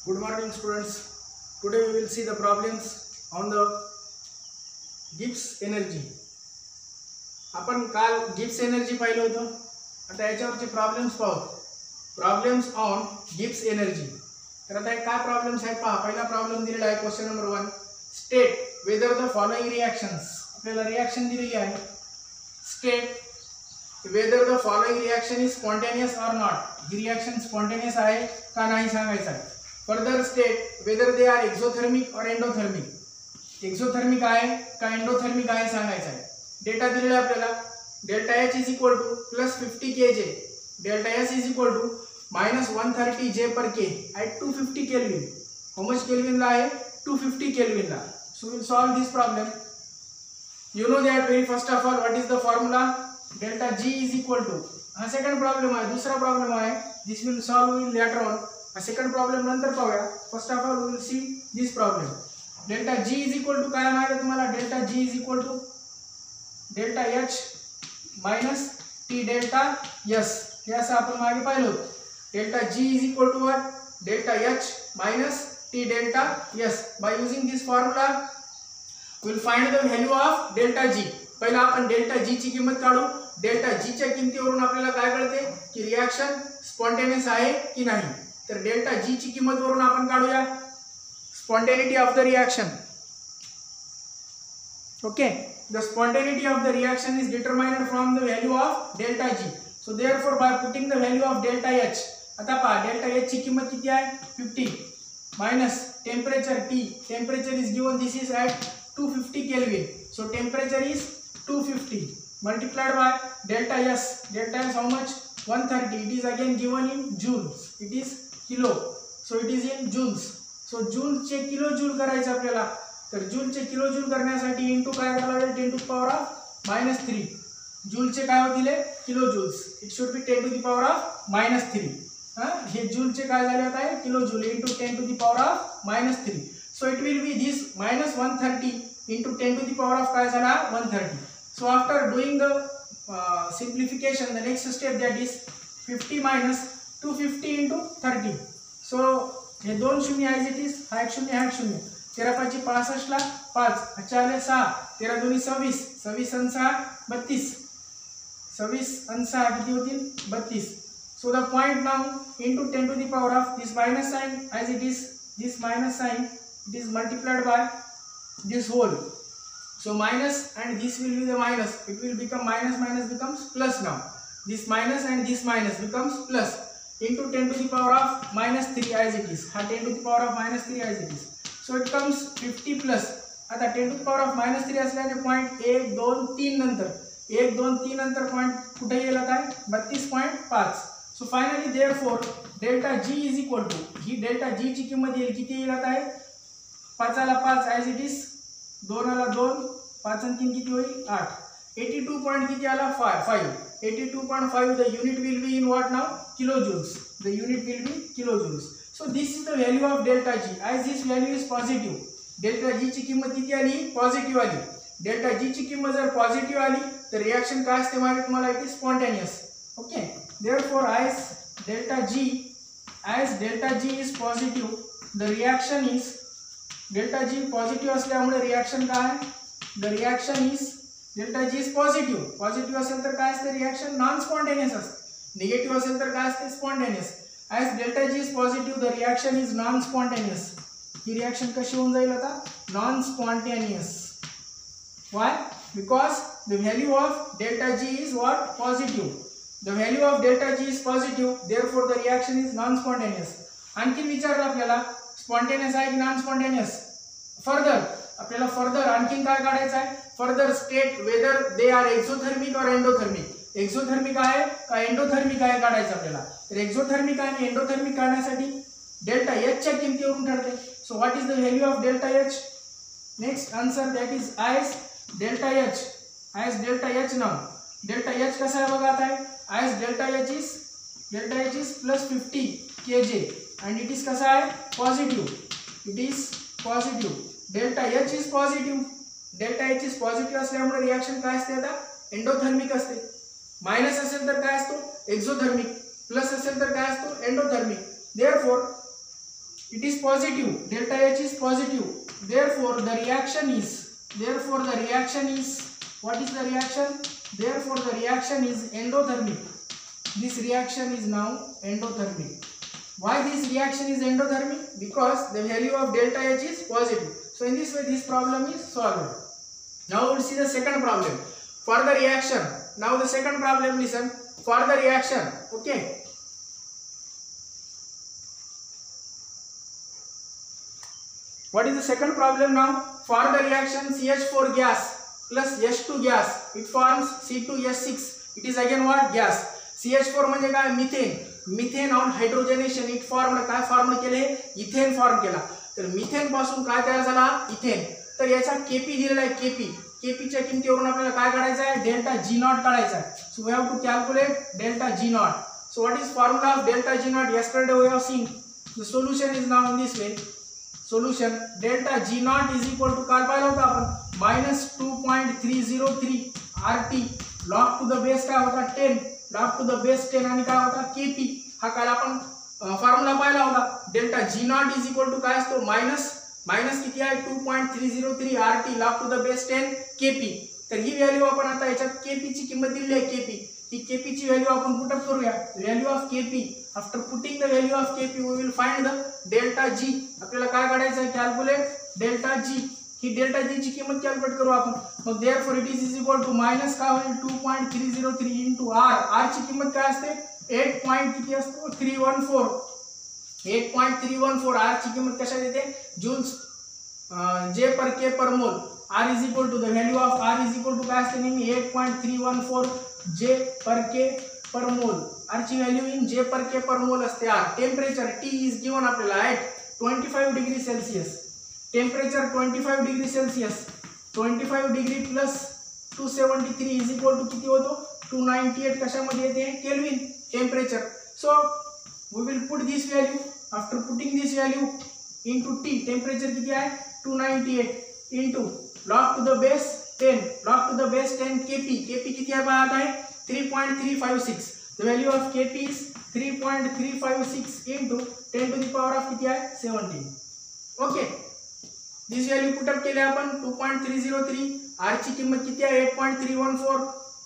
Good morning students. Today we will see the problems on the Gibbs energy. आपण काल Gibbs energy पाहिलं होतं. आता याच्यावरचे प्रॉब्लेम्स पाहू. Problems on Gibbs energy. तर आता काय प्रॉब्लेम्स आहेत पहा. पहिला प्रॉब्लेम दिलेला आहे question number 1. State whether the following reactions. आपल्याला रिएक्शन दिलेली आहे. State whether the following reaction is spontaneous और नॉट. ही रिएक्शन स्पॉन्टेनियस आहे का नाही सांगायचं आहे. Further state whether they are exothermic और एंडोथर्मिक. एक्सोथर्मिक आहे का एंडोथर्मिक आहे सांगायचं आहे. डेटा दिलेला आपल्याला. Delta H is equal to +50 kJ, delta S is equal to -130 J per K at 250 kelvin. How much केल्विनला आहे 250 केल्विनला. So will solve this problem. You know that very first of all what is the formula. Delta G is equal to. हा second problem आहे. दुसरा problem आहे. This will solve in later on. Second problem नंतर पाहूया. First of all we will see this problem. Delta G is equal to काय माहिती आहे तुम्हाला. Delta G is equal to delta H minus T delta S. हे असं आपण मागे पाहिलं होतं. Delta G is equal to what. Delta H minus T delta S. By using this formula we will find the value of delta G. पहिला आपण delta G ची किंमत काढू. डेल्टा G च्या किमतीवरून आपल्याला काय कळते की रिएक्शन स्पॉन्टेनियस आहे की नाही. तर डेल्टा G ची किंमत वरून आपण काढूया spontaneity of the reaction. Okay. The spontaneity of the reaction is determined from the value of delta G. So therefore by putting the value of delta H, आता पहा delta H ची किंमत किती आहे 50 minus temperature T. Temperature is given, this is at 250 Kelvin. So temperature is 250 multiplied by delta S. Delta S how much 130. It is again given in joules. It is kilo. So it is in joules. So joules चे kilo joule करायचं आपल्याला. तर जूलचे kilo joule करण्यासाठी into काय करायला लागेल 10 to the power of -3. जूलचे काय होतील kilojoules. It should be 10 to the power of -3. हे जूलचे काय झाले आता आहे kilo joule into 10 to the power of -3. So it will B this -130 into 10 to the power of काय झाला 130. So after doing the simplification the next step that is 50 minus 250 into 30. So हे दोन शून्य ॲज इट इज. हा एक शून्य हा एक शून्य. 13×5 = 65 ला 5 4 6 13 2 26 26 आणि 6 32 26 आणि 6 किती होतील 32. So the point now into 10 to the power of this minus sign as it is, this minus sign it is multiplied by this whole. So minus and this will be the minus, it will become minus minus becomes plus. Now this minus and this minus becomes plus into 10 to the power of -3 as it is. 10 to the power of -3 as it is. So it comes 50 plus. आता 10 to the power of -3 असल्याने point 1 2 3 नंतर 1 2 3 नंतर point कुठे येईल काय 32.5. So finally therefore delta G is equal to, ही delta G ची किंमत येईल किती येईल आता आहे 5 ला 5 ॲज इट इज, 2 ला 2 5 आणि 3 किती होईल 8. 82 पॉइंट किती आला 5. 82.5. The unit will be in what now kilojoules. The unit will be kilojoules. So this is the value of delta G. As this value is positive, delta G ची किंमत किती आली positive आली. Delta G ची किंमत जर positive आली तर रिएक्शन काय असते माहिती तुम्हाला, it is spontaneous. Okay. Therefore as delta G is positive, the reaction is, delta G positive असल्यामुळे रिएक्शन काय, the reaction is delta G is positive. Positive असेल तर काय असते रिएक्शन नॉन स्पॉन्टेनियस असते. निगेटिव्ह असेल तर काय असते spontaneous. As delta G is positive, the reaction is non-spontaneous. He reaction कशी होऊन जाईल आता non-spontaneous. Why? Because the value of delta G is what? Positive. The value of delta G is positive, therefore the reaction is non-spontaneous. आणखी विचारलं आपल्याला spontaneous आहे की non-spontaneous. Further आपल्याला further आणखीन काय काढायचं आहे. Further state whether they are exothermic or endothermic. Exothermic आहे का एंडोथर्मिक आहे काढायचं आपल्याला. तर एक्सोथर्मिक आणि एंडोथर्मिक काढण्यासाठी डेल्टा H च्या किमतीवरून ठरते. So what is the value of delta H. Next answer that is as delta H. as delta H. Now delta H कसा आहे बघा आता आहे as delta H is +50 kJ and it is कसा आहे positive. It is positive. Delta H is positive. Delta H is positive असल्यामुळे reaction काय असते आता एंडोथर्मिक असते. माइनस असेल तर काय असतो एक्सोथर्मिक, प्लस असेल तर काय असतो endothermic. Therefore it is positive, delta H is positive, therefore the reaction is what is the reaction? Therefore the reaction is endothermic. This reaction is now endothermic. Why this reaction is endothermic? Because the value of delta H is positive. So in this way this problem is solved. Now we'll see the second problem. For the reaction, now the second problem, listen, for the reaction, okay. What is the second problem now? For the reaction CH4 gas plus H2 gas, it forms C2H6. It is again what? Gas. CH4 म्हणजे काय? Methane. Methane on hydrogenation it form काय form केले? Ethane form केला. तर methane पासून काय तयार झाला? इथेन. तर याचा केपी दिलेला आहे. केपीच्या किमतीवरून आपल्याला काय काढायचं आहे? डेल्टा जी नॉट काढायचा आहे. So we have to calculate delta G naught. So what is formula of delta G naught? Yesterday we have seen. The solution is now in this way. Solution delta G naught is equal to काय पाहिलं होतं आपण? -2.303 RT log to the base काय होता? 10. Log to the base 10 आणि काय होता? KP. हा काल आपण फॉर्म्युला पाहिला होता. Delta G naught is equal to काय असतो? मायनस किती आहे? 2.303 RT log to the base 10 K P. तर ही व्हॅल्यू आपण आता याच्यात केपीची किंमत दिली आहे. केपी ही केपीची व्हॅल्यू आपण पुट अप करूया. Value of KP. After putting the value of KP we will find the delta G. आपल्याला काय काढायचं आहे? Calculate delta G. ही डेल्टा जी ची किंमत कॅल्क्युलेट करू आपण. मग therefore it is equal to minus काय होईल? 2.303 इंटू आर ची किंमत काय असते? 8 किती असतो? 314. 8.314 आर ची किंमत कशा देते? जूल्स जे per K per mole. R is equal to the value of R is equal to काय असते नेहमी? 8.314 जे per K per mole. R ची व्हॅल्यू इन जे पर के पर मोल असते R. Temperature T is given आपल्याला at 25 degree Celsius. Temperature 25 degree Celsius. 25 degree plus 273 is equal to किती होतो? 298 कशामध्ये येते? Kelvin temperature. So we will put this value. After putting this value into T. Temperature किती आहे? 298 into log to the base 10. Log to the base 10 KP. KP किती आहे पाहत आहे? 3.356. The value of KP is 3.356 into 10 to the power of किती आहे? 17. Okay. दिस value put up केले आपण. 2.303. आर ची किंमत किती आहे? 8.314.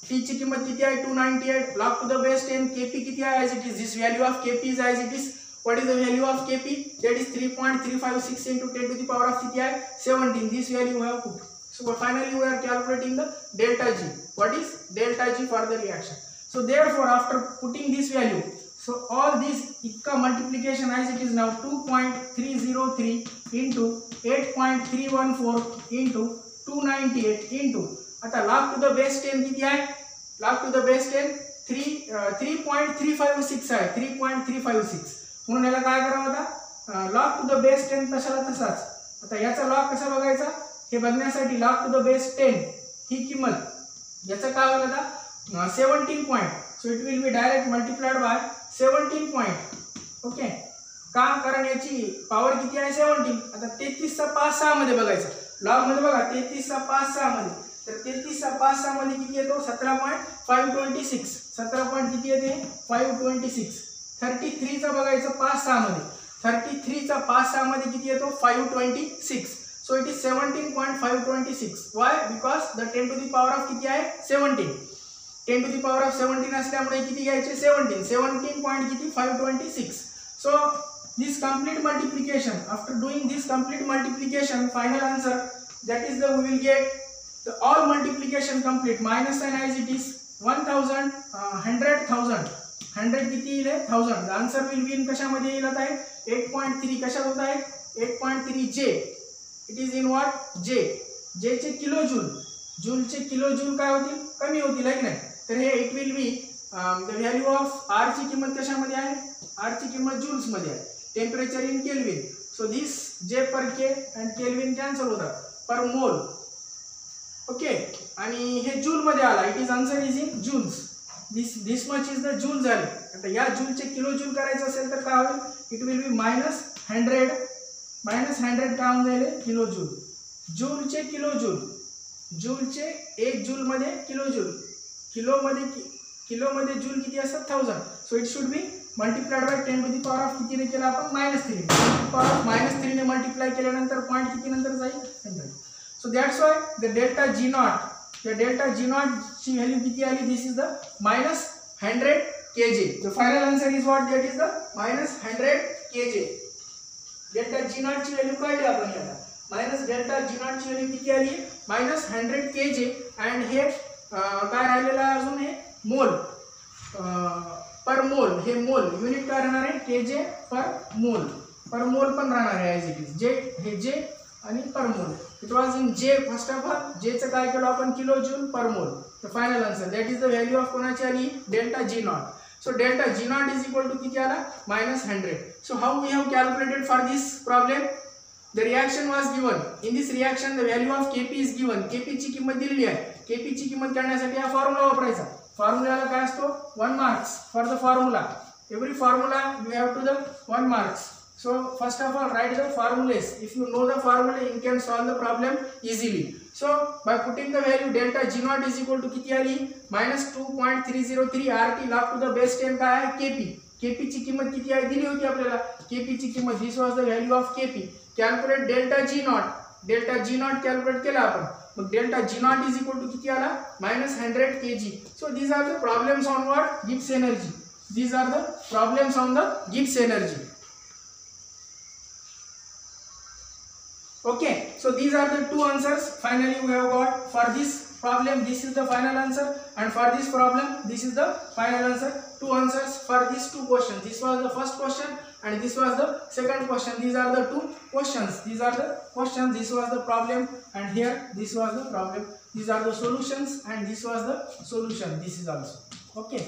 टी ची किंमत किती आहे? 298. Log to the base 10 KP किती आहे? As it is. This value of KP is as it is. What is the value of Kp? That is 3.356 into 10 to the power of किती आहे? 17. This value we have put. So finally we are calculating the delta G. What is delta G for the reaction? So therefore after putting this value, so all this ikka multiplication as it is now 2.303 into 8.314 into 298 into आता log to the base 10 किती आहे? log to the base 10 3.356 आहे. 3.356. म्हणून याला काय करावं होता? Log to the base 10 तशाला तसाच. आता याचा लॉग कसा बघायचा हे बघण्यासाठी लॉग टू द बेस 10 ही किंमत याचा काय होईल आता? 17 point. So it will B direct multiplied by 17 point. Okay. का? कारण याची पॉवर किती आहे? 17. आता 33 चा 5 6 मध्ये बघायचं. लॉग मध्ये बघा 33 चा 5 6 मध्ये. तर 33 चा 5 6 मध्ये किती येतो? 17.526. 17 किती येते? 526. 33 चा बघायचं 5 6 मध्ये. 33 चा 5 6 मध्ये किती येतो? 526. So it is 17.526. Why? Because the 10 to the power of किती आहे? 17. 10 टू द पॉवर ऑफ 17 असल्यामुळे किती घ्यायचे? 17. 17 पॉइंट किती? 526. So this complete multiplication. After doing this complete multiplication final answer that is the we will get the all multiplication complete minus sign as it is 1000 100,000. 100 किती येईल? 1000. The answer will be in कशामध्ये येईल आता? 8.3. कशात होत आहे? 8.3 J. It is in what? J. J चे kilo joule. Joule चे किलो जूल काय होतील? कमी होतील आहे की नाही? तर हे it will be the value of R ची किंमत कशामध्ये आहे? आर ची किंमत जूल्स मध्ये आहे. Temperature in kelvin. So this J per K and kelvin cancel होतात पर मोल. ओके. आणि हे जूल मध्ये आला. It is answer is in joules. This much is the joule झाले. आता या जूलचे किलो जूल करायचं असेल तर काय होईल? इट विल बी -100. -100 काय होऊन जाईल? Kilo joule. जूलचे किलो जूल. जूलचे 1 जूल मध्ये किलो जूल. किलो मध्ये जूल किती असतात? 1000. So it should be multiplied by 10 to the power of कितीने केला आपण -3 पावर ऑफ -3 ने मल्टिप्लाय केल्यानंतर पॉइंट किती नंतर जाईल 100. So that's why the delta G naught ची व्हॅल्यू किती आली this is the -100 kg. The final answer is what that is the -100 kg. Delta G naught ची व्हॅल्यू काढली आपण आता माइनस डेल्टा जी नॉट ची व्हॅल्यू किती आली -100 kg अँड हे काय राहिलेलं आहे अजून हे मोल पर मोल हे मोल युनिट काय राहणार आहे kj पर मोल पण राहणार आहे ॲज इट इज जे हे जे आणि पर मोल इट वाज इन जे फर्स्ट ऑफ ऑल जे चं काय केलं आपण kilo joule per mole. The final answer that is the value of कोणाची आली delta G naught. So delta G naught is equal to किती आला -100. So how we have calculated for this problem. The reaction was given. In this reaction the value of Kp is given. Kp ची किंमत दिलेली आहे. Kp ची किंमत काढण्यासाठी हा फॉर्म्युला वापरायचा. फॉर्म्युलाला काय असतो 1 marks for the formula. Every formula you have to the 1 marks. So first of all write the formulas. If you know the formula you can solve the problem easily. So by putting the value delta G naught is equal to किती आली -2.303 RT log to the base 10 काय आहे Kp. Kp ची किंमत किती आहे दिली होती आपल्याला. Kp ची किंमत this was the value of Kp. Calculate delta G naught calculate केला आपण. मग delta G naught is equal to किती आला -100 kg. So these are the problems on what Gibbs energy. These are the problems on the Gibbs energy. Okay, so these are the two answers finally we have got for this problem. This is the final answer, and for this problem this is the final answer. Two answers for these two questions. This was the first question and this was the second question. These are the two questions. These are the questions. This was the problem and here this was the problem. These are the solutions and this was the solution. This is also okay.